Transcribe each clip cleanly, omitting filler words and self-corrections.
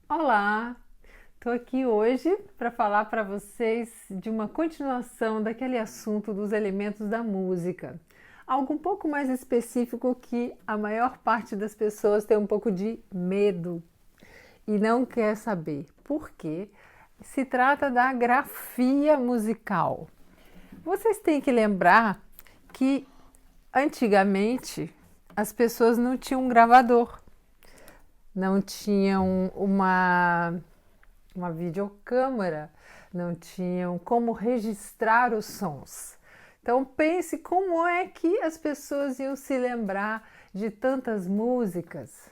Olá, estou aqui hoje para falar para vocês de uma continuação daquele assunto dos elementos da música. Algo um pouco mais específico que a maior parte das pessoas tem um pouco de medo e não quer saber. Por quê? Se trata da grafia musical. Vocês têm que lembrar que antigamente as pessoas não tinham um gravador, não tinham uma videocâmera, não tinham como registrar os sons. Então pense como é que as pessoas iam se lembrar de tantas músicas.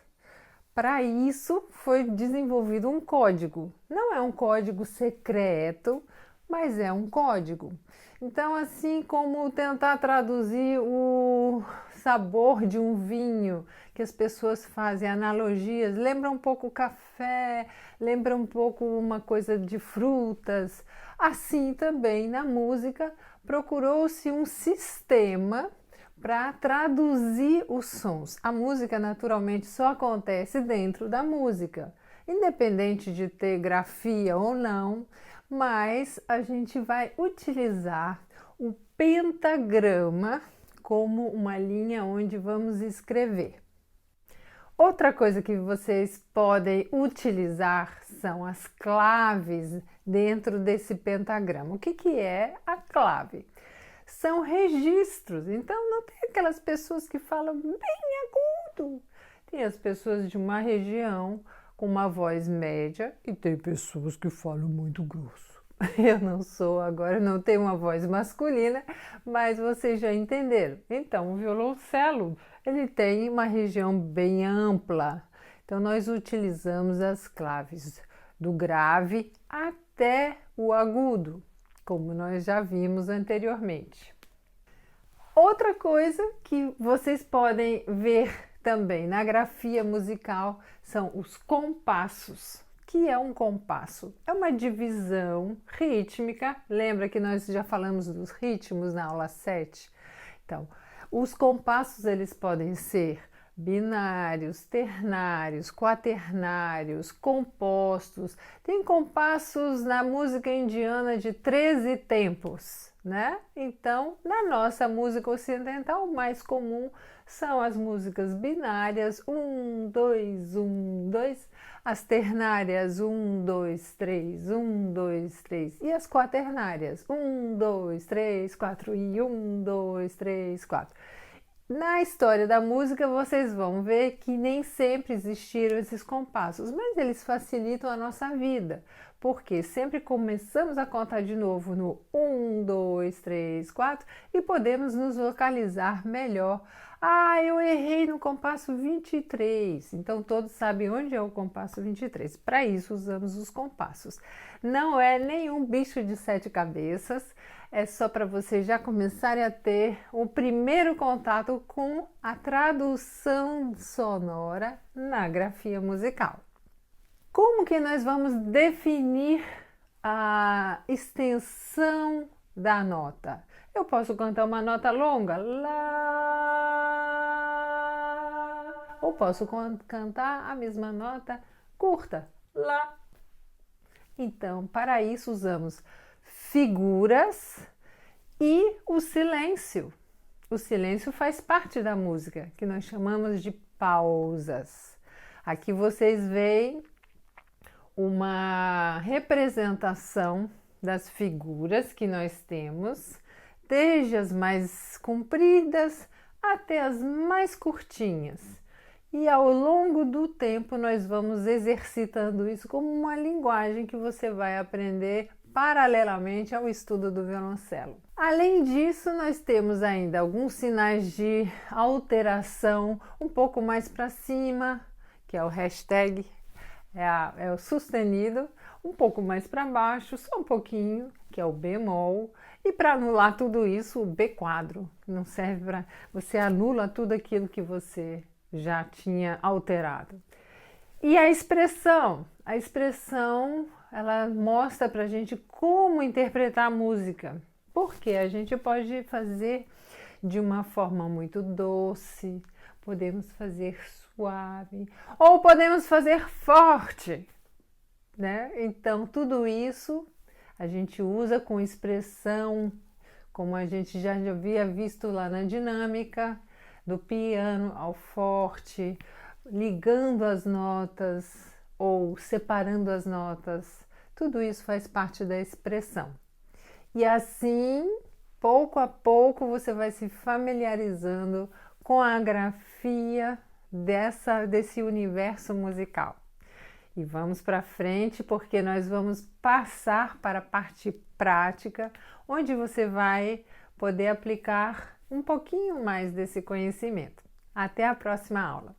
Para isso foi desenvolvido um código. Não é um código secreto, mas é um código. Então, assim como tentar traduzir o sabor de um vinho, que as pessoas fazem analogias, lembra um pouco o café, lembra um pouco uma coisa de frutas. Assim também na música procurou-se um sistema para traduzir os sons. A música naturalmente só acontece dentro da música, independente de ter grafia ou não, mas a gente vai utilizar o pentagrama como uma linha onde vamos escrever. Outra coisa que vocês podem utilizar são as claves dentro desse pentagrama. O que é a clave? São registros, então não tem aquelas pessoas que falam bem agudo. Tem as pessoas de uma região com uma voz média e tem pessoas que falam muito grosso. Eu não sou agora, não tenho uma voz masculina, mas vocês já entenderam. Então, o violoncelo, ele tem uma região bem ampla. Então, nós utilizamos as claves do grave até o agudo, como nós já vimos anteriormente. Outra coisa que vocês podem ver também na grafia musical são os compassos. O que é um compasso? É uma divisão rítmica. Lembra que nós já falamos dos ritmos na aula 7? Então, os compassos eles podem ser binários, ternários, quaternários, compostos. Tem compassos na música indiana de 13 tempos, né? Então, na nossa música ocidental, o mais comum são as músicas binárias, 1, 2, 1, 2, as ternárias, 1, 2, 3, 1, 2, 3, e as quaternárias, 1, 2, 3, 4 e 1, 2, 3, 4. Na história da música, vocês vão ver que nem sempre existiram esses compassos, mas eles facilitam a nossa vida, porque sempre começamos a contar de novo no 1, 2, 3, 4 e podemos nos localizar melhor. Ah, eu errei no compasso 23, então todos sabem onde é o compasso 23. Para isso usamos os compassos. Não é nenhum bicho de 7 cabeças, é só para vocês já começarem a ter o primeiro contato com a tradução sonora na grafia musical. Como que nós vamos definir a extensão da nota? Eu posso cantar uma nota longa, lá, ou posso cantar a mesma nota curta, lá. Então, para isso usamos figuras e o silêncio. O silêncio faz parte da música, que nós chamamos de pausas. Aqui vocês veem uma representação das figuras que nós temos, desde as mais compridas até as mais curtinhas. E ao longo do tempo nós vamos exercitando isso como uma linguagem que você vai aprender paralelamente ao estudo do violoncelo. Além disso, nós temos ainda alguns sinais de alteração um pouco mais para cima, que é o hashtag, é o sustenido, um pouco mais para baixo, só um pouquinho, que é o bemol, e para anular tudo isso, o B quadro, não serve para... Você anula tudo aquilo que você já tinha alterado. E a expressão ela mostra pra gente como interpretar a música, porque a gente pode fazer de uma forma muito doce, podemos fazer suave ou podemos fazer forte, né? Então, tudo isso a gente usa com expressão, como a gente já havia visto lá na dinâmica, do piano ao forte, ligando as notas ou separando as notas. Tudo isso faz parte da expressão. E assim, pouco a pouco, você vai se familiarizando com a grafia desse universo musical. E vamos para frente porque nós vamos passar para a parte prática, onde você vai poder aplicar um pouquinho mais desse conhecimento. Até a próxima aula!